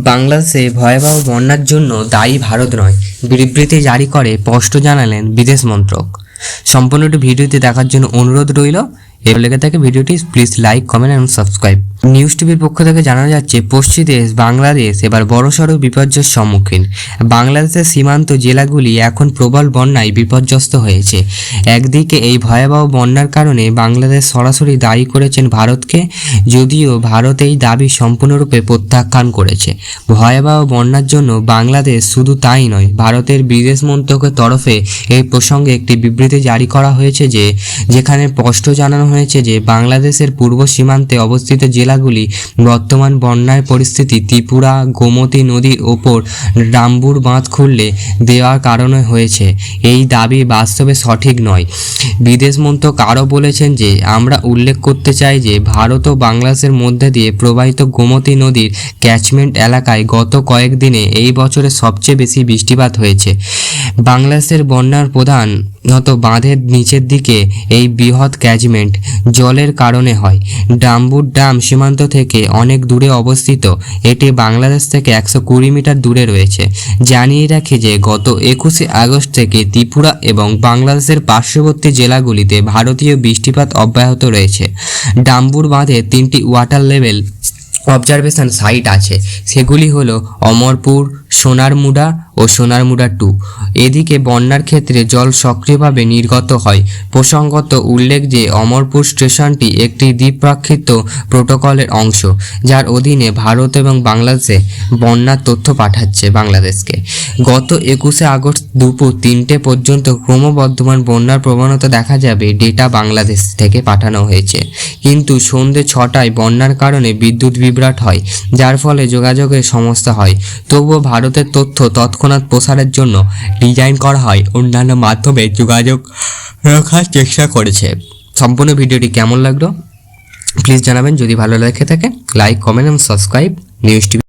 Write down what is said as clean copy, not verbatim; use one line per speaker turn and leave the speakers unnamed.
বাংলাদেশে ভয়াবহ বন্যার জন্য দায়ী ভারত নয়, বিবৃতি জারি করে স্পষ্ট জানালেন বিদেশ মন্ত্রক। সম্পূর্ণটি ভিডিওটি দেখার জন্য অনুরোধ রইল। এর লেগে থাকে ভিডিওটি প্লিজ লাইক, কমেন্ট এবং সাবস্ক্রাইব। নিউজ টিভির পক্ষ থেকে জানানো যাচ্ছে, পশ্চিম দেশ বাংলাদেশ এবার বড়সড় বিপর্যয়ের সম্মুখীন। বাংলাদেশের সীমান্ত জেলাগুলি এখন প্রবল বন্যায় বিপর্যস্ত হয়েছে। একদিকে এই ভয়াবহ বন্যার কারণে বাংলাদেশ সরাসরি দায়ী করেছেন ভারতকে, যদিও ভারত এই দাবি সম্পূর্ণরূপে প্রত্যাখ্যান করেছে। ভয়াবহ বন্যার জন্য বাংলাদেশ শুধু তাই নয়, ভারতের বিদেশ মন্ত্রকের তরফে এই প্রসঙ্গে একটি বিবৃতি জারি করা হয়েছে, যেখানে স্পষ্ট জানানো হয়েছে যে বাংলাদেশের পূর্ব সীমান্তে অবস্থিত জেলাগুলি বর্তমান বন্যার পরিস্থিতি ত্রিপুরা গোমতী নদীর ওপর ডাম্বুর বাঁধ খুললে দেওয়ার কারণে হয়েছে। এই দাবি বাস্তবে সঠিক নয়। বিদেশ মন্ত্রক আরও বলেছেন যে, আমরা উল্লেখ করতে চাই যে ভারত ও বাংলাদেশের মধ্যে দিয়ে প্রবাহিত গোমতী নদীর ক্যাচমেন্ট এলাকায় গত কয়েকদিনে এই বছরের সবচেয়ে বেশি বৃষ্টিপাত হয়েছে। বাংলাদেশের বন্যার প্রধানত বাঁধের নিচের দিকে এই বৃহৎ ক্যাচমেন্ট জলের কারণে হয়। ডাম্বুর ড্যাম সীমান্ত থেকে অনেক দূরে অবস্থিত। এটি বাংলাদেশ থেকে 120 মিটার দূরে রয়েছে। জানিয়ে রাখি যে গত 21শে আগস্ট থেকে ত্রিপুরা এবং বাংলাদেশের পার্শ্ববর্তী জেলাগুলিতে ভারতীয় বৃষ্টিপাত অব্যাহত রয়েছে। ডাম্বুর বাঁধে 3টি ওয়াটার লেভেল অবজারভেশন সাইট আছে। সেগুলি হলো অমরপুর, সোনারমুড়া ও সোনারমুড়া 2। এদিকে বন্যার ক্ষেত্রে জল সক্রিয়ভাবে নির্গত হয়। প্রসঙ্গত উল্লেখ যে অমরপুর স্টেশনটি একটি দ্বিপাক্ষিক প্রোটোকলের অংশ, যার অধীনে ভারত এবং বাংলাদেশে বন্যার তথ্য পাঠাচ্ছে বাংলাদেশকে। গত 21শে আগস্ট দুপুর 3টে পর্যন্ত ক্রমবর্ধমান বন্যার প্রবণতা দেখা যাবে ডেটা বাংলাদেশ থেকে পাঠানো হয়েছে। কিন্তু সন্ধ্যে 6টায় বন্যার কারণে বিদ্যুৎ বিভ্রাট হয়, যার ফলে যোগাযোগের সমস্যা হয়। তবুও ভারতের তথ্য তৎক্ষণাৎ প্রসারের জন্য ডিজাইন করা হয়, অন্যান্য মাধ্যমে যোগাযোগ রাখার চেষ্টা করেছে। সম্পূর্ণ ভিডিওটি কেমন লাগলো প্লিজ জানাবেন। যদি ভালো লেগে থাকে লাইক, কমেন্ট এবং সাবস্ক্রাইব নিউজ টিভি।